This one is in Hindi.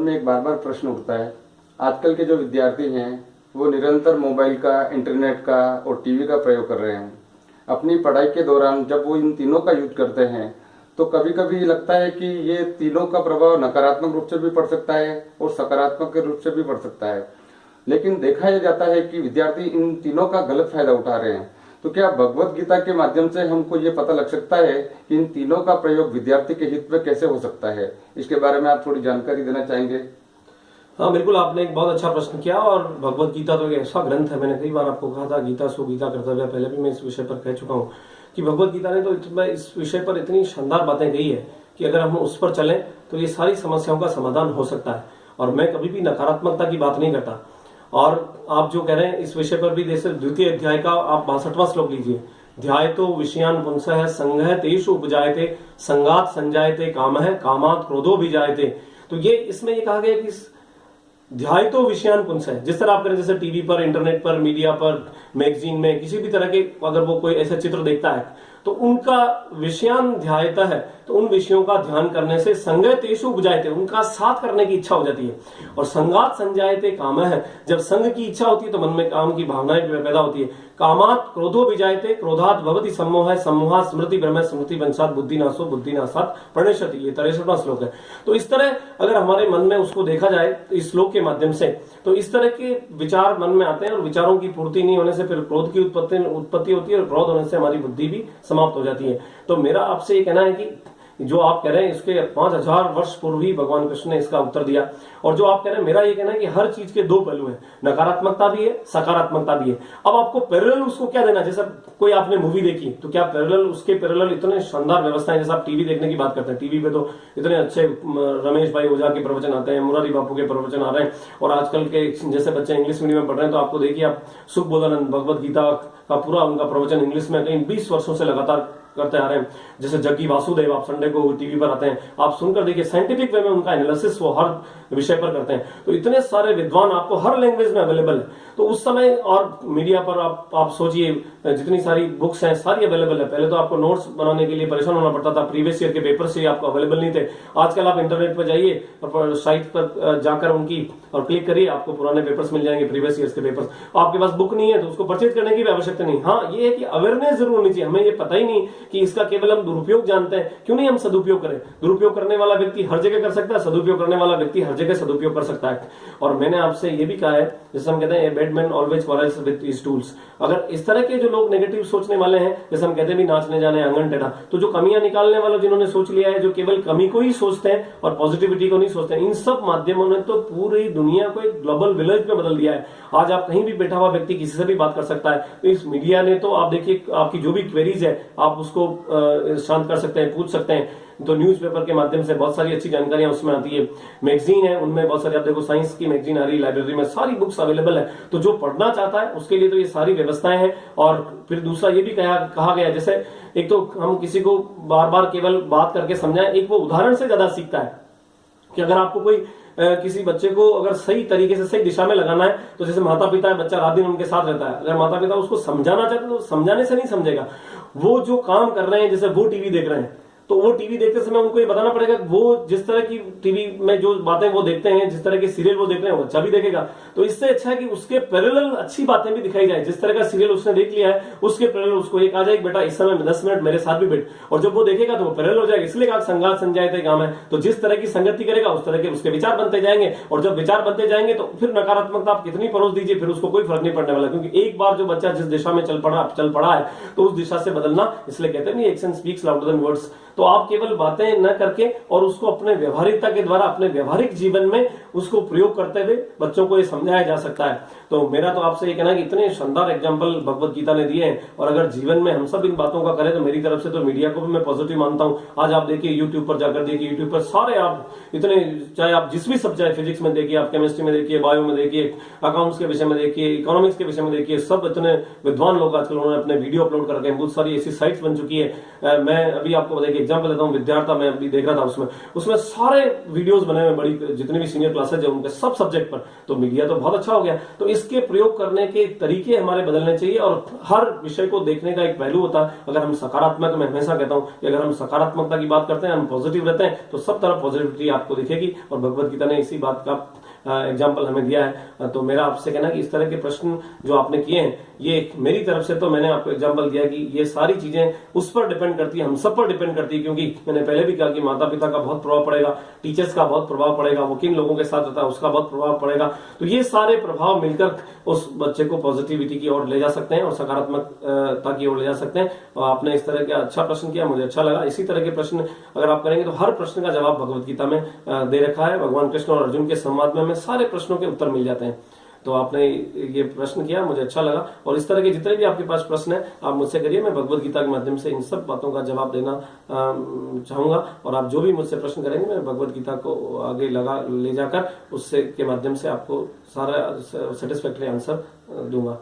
में एक बार बार प्रश्न उठता है। आजकल के जो विद्यार्थी हैं वो निरंतर मोबाइल का, इंटरनेट का और टीवी का प्रयोग कर रहे हैं। अपनी पढ़ाई के दौरान जब वो इन तीनों का यूज करते हैं तो कभी कभी लगता है कि ये तीनों का प्रभाव नकारात्मक रूप से भी पड़ सकता है और सकारात्मक रूप से भी पड़ सकता है। लेकिन देखा यह जाता है कि विद्यार्थी इन तीनों का गलत फायदा उठा रहे हैं। तो क्या भगवत गीता के माध्यम से हमको ये पता लग सकता है कि इन तीनों का प्रयोग विद्यार्थी के हित में कैसे हो सकता है? इसके बारे में आप थोड़ी जानकारी देना चाहेंगे? हाँ बिल्कुल, आपने एक बहुत अच्छा प्रश्न किया। और भगवत गीता तो एक ऐसा ग्रंथ है, मैंने कई बार आपको कहा था गीता सो गीता कर्तव्य, पहले भी मैं इस विषय पर कह चुका हूँ कि भगवत गीता ने तो इस विषय पर इतनी शानदार बातें कही है कि अगर हम उस पर चलें तो ये सारी समस्याओं का समाधान हो सकता है। और मैं कभी भी नकारात्मकता की बात नहीं करता। और आप जो कह रहे हैं इस विषय पर भी, जैसे द्वितीय अध्याय का आप 62वां श्लोक लीजिए, ध्याय तो विषयान पुंसः संगः तेषु उपजायते संगात संजायते कामः कामात् क्रोधो विजायते। तो ये इसमें ये कहा गया कि ध्याय तो विषयान पुंसः, जिस तरह आप करें जैसे टीवी पर, इंटरनेट पर, मीडिया पर, मैगजीन में, किसी भी तरह के अगर वो कोई ऐसा चित्र देखता है तो उनका विषयान ध्यायता है, तो उन विषयों का ध्यान करने से संगः तेषु उपजायते, उनका साथ करने की इच्छा हो जाती है। और संगात संजायते कामः है, जब संग की इच्छा होती है तो मन में काम की भावनाएं पैदा होती है। कामात् क्रोधो विजायते क्रोधात् भवति सम्मोहः सम्मोहात् स्मृति भ्रमः स्मृति भ्रंशात् बुद्धिनाशो बुद्धिनाशात् प्रणश्यति। ये 63वां श्लोक है। तो इस तरह अगर हमारे मन में उसको देखा जाए तो इस श्लोक के माध्यम से, तो इस तरह के विचार मन में आते हैं और विचारों की पूर्ति नहीं होने से फिर क्रोध की उत्पत्ति होती है और क्रोध होने से हमारी बुद्धि भी समाप्त हो जाती है। तो मेरा आपसे ये कहना है कि जो आप कह रहे हैं इसके 5000 वर्ष पूर्व ही भगवान कृष्ण ने इसका उत्तर दिया। और जो आप कह रहे हैं, मेरा ये कहना है कि हर चीज के दो पहलू हैं, नकारात्मकता भी है, सकारात्मकता भी है। अब आपको पैरेलल उसको क्या देना, जैसा कोई आपने मूवी देखी तो क्या पैरेलल, उसके पैरेलल इतने शानदार व्यवस्था है। जैसे आप टीवी देखने की बात करते हैं, टीवी पे तो इतने अच्छे रमेश भाई ओझा के प्रवचन आते हैं, मुरारी बापू के प्रवचन आ रहे हैं। और आजकल के जैसे बच्चे इंग्लिश मीडियम में पढ़ रहे हैं तो आपको देखिए, आप सुखबोधानंद भगवत गीता का पूरा उनका प्रवचन इंग्लिश में कहीं 20 वर्षों से लगातार करते आ रहे हैं। जैसे जग्गी वासुदेव, आप संडे को टीवी पर आते हैं, आप सुनकर देखिए, साइंटिफिक वे में उनका एनालिसिस वो हर विषय पर करते हैं। तो इतने सारे विद्वान आपको हर लैंग्वेज में अवेलेबल है। तो उस समय और मीडिया पर आप सोचिए, जितनी सारी बुक्स हैं सारी अवेलेबल है। पहले तो आपको नोट्स बनाने के लिए परेशान होना पड़ता था, प्रीवियस ईयर के पेपर से आपको अवेलेबल नहीं थे। आजकल आप इंटरनेट पर जाइए और साइट पर जाकर उनकी और क्लिक करिए, आपको पुराने पेपर्स मिल जाएंगे, प्रीवियस ईयर के पेपर्स। आपके पास बुक नहीं है तो उसको परचेज करने की भी आवश्यकता नहीं। हाँ, ये है कि अवेयरनेस जरूर होनी चाहिए। हमें ये पता ही नहीं कि इसका केवल हम दुरुपयोग जानते हैं, क्यों नहीं हम सदुपयोग करें। दुरुपयोग करने वाला व्यक्ति हर जगह कर सकता है, सदुपयोग करने वाला व्यक्ति हर जगह सदुपयोग कर सकता है। और मैंने आपसे ये भी कहा है, जैसे हम कहते हैं, bad man always quarrels with his tools. अगर इस तरह के जो लोग नेगेटिव सोचने वाले हैं, जैसे हम कहते हैं भी नाचने जाने आंगन टेढ़ा, तो जो कमियां निकालने वाले जिन्होंने सोच लिया है, जो केवल कमी को ही सोचते हैं और पॉजिटिविटी को नहीं सोचते हैं, इन सब माध्यमों ने तो पूरी दुनिया को एक ग्लोबल विलेज में बदल दिया है। आज आप कहीं भी बैठा हुआ व्यक्ति किसी से भी बात कर सकता है। तो इस मीडिया ने तो आप देखिए, आपकी जो भी क्वेरीज है आप उसको शांत कर सकते हैं, पूछ सकते हैं। तो न्यूज़पेपर के माध्यम से बहुत सारी अच्छी जानकारियां उसमें आती है। मैगजीन है, उनमें बहुत सारी, आप देखो साइंस की मैगजीन आ रही है, लाइब्रेरी में सारी बुक्स अवेलेबल है। तो जो पढ़ना चाहता है उसके लिए तो ये सारी व्यवस्थाएं हैं। और फिर दूसरा ये भी कहा गया, जैसे एक तो हम किसी को बार बार केवल बात करके समझाएं, एक वो उदाहरण से ज्यादा सीखता है। कि अगर आपको कोई किसी बच्चे को अगर सही तरीके से सही दिशा में लगाना है, तो जैसे माता पिता है, बच्चा रात दिन उनके साथ रहता है, अगर माता पिता उसको समझाना चाहते हैं तो समझाने से नहीं समझेगा। वो जो काम कर रहे हैं, जैसे वो टीवी देख रहे हैं, तो वो टीवी देखते समय उनको ये बताना पड़ेगा, वो जिस तरह की टीवी में जो बातें वो देखते हैं, जिस तरह के सीरियल वो देख रहे हैं, वो बच्चा भी देखेगा। तो इससे अच्छा है कि उसके पैरेलल अच्छी बातें भी दिखाई जाए। जिस तरह का सीरियल उसने देख लिया है, उसके पैरेलल उसको एक आ जाए, बेटा इस समय 10 मिनट मेरे साथ भी बैठ, और जब वो देखेगा तो वो पैरेलल हो जाएगा। इसलिए कहा संगात संजायते काम है। तो जिस तरह की संगति करेगा उस तरह के उसके विचार बनते जाएंगे, और जब विचार बनते जाएंगे तो फिर नकारात्मकता आप कितनी परोस दीजिए, फिर उसको कोई फर्क नहीं पड़ने वाला। क्योंकि एक बार जो बच्चा जिस दिशा में चल पड़ा है तो उस दिशा से बदलना, इसलिए कहते हैं action speaks louder than words. तो आप केवल बातें न करके और उसको अपने व्यवहारिकता के द्वारा अपने व्यवहारिक जीवन में उसको प्रयोग करते हुए बच्चों को ये समझाया जा सकता है। तो मेरा तो आपसे ये कहना है कि इतने शानदार एग्जाम्पल भगवत गीता ने दिए हैं, और अगर जीवन में हम सब इन बातों का करें तो मेरी तरफ से तो मीडिया को भी मैं पॉजिटिव मानता हूं। आज आप देखिए यूट्यूब पर जाकर देखिए, यूट्यूब पर सारे आप इतने, चाहे आप जिस भी सब्जेक्ट, फिजिक्स में देखिए, आप केमिस्ट्री में देखिए, बायो में देखिए, अकाउंट्स के विषय में देखिए, इकोनॉमिक्स के विषय में देखिए, सब इतने विद्वान लोग आजकल उन्होंने अपने वीडियो अपलोड कर रखे हैं। बहुत सारी ऐसी साइट्स बन चुकी है। मैं अभी आपको बताइए एग्जांपल देता हूँ, विद्यार्था मैं अभी देख रहा था, उसमें सारे वीडियोस बने हुए, बड़ी जितनी भी सीनियर क्लासेज है उनके सब सब्जेक्ट पर। तो मीडिया तो बहुत अच्छा हो गया। तो इसके प्रयोग करने के तरीके हमारे बदलने चाहिए और हर विषय को देखने का एक पहलू होता है। अगर हम सकारात्मक, मैं हमेशा कहता हूं कि अगर हम सकारात्मकता की बात करते हैं, हम पॉजिटिव रहते हैं, तो सब तरफ पॉजिटिविटी आपको दिखेगी। और भगवत गीता ने इसी बात का एग्जाम्पल हमें दिया है। तो मेरा आपसे कहना है कि इस तरह के प्रश्न जो आपने किए हैं, ये मेरी तरफ से तो मैंने आपको एग्जाम्पल दिया कि ये सारी चीजें उस पर डिपेंड करती है, हम सब पर डिपेंड करती है। क्योंकि मैंने पहले भी कहा कि माता पिता का बहुत प्रभाव पड़ेगा, टीचर्स का बहुत प्रभाव पड़ेगा, वो किन लोगों के साथ रहता है उसका बहुत प्रभाव पड़ेगा। तो ये सारे प्रभाव मिलकर उस बच्चे को पॉजिटिविटी की ओर ले जा सकते हैं और सकारात्मकता की ओर ले जा सकते हैं। और आपने इस तरह का अच्छा प्रश्न किया, मुझे अच्छा लगा। इसी तरह के प्रश्न अगर आप करेंगे तो हर प्रश्न का जवाब भगवत गीता में दे रखा है। भगवान कृष्ण और अर्जुन के संवाद में हमें सारे प्रश्नों के उत्तर मिल जाते हैं। तो आपने ये प्रश्न किया, मुझे अच्छा लगा। और इस तरह के जितने भी आपके पास प्रश्न है आप मुझसे करिए, मैं भगवत गीता के माध्यम से इन सब बातों का जवाब देना चाहूंगा। और आप जो भी मुझसे प्रश्न करेंगे मैं भगवत गीता को आगे ले जाकर उससे के माध्यम से आपको सारा सेटिस्फैक्टरी आंसर दूंगा।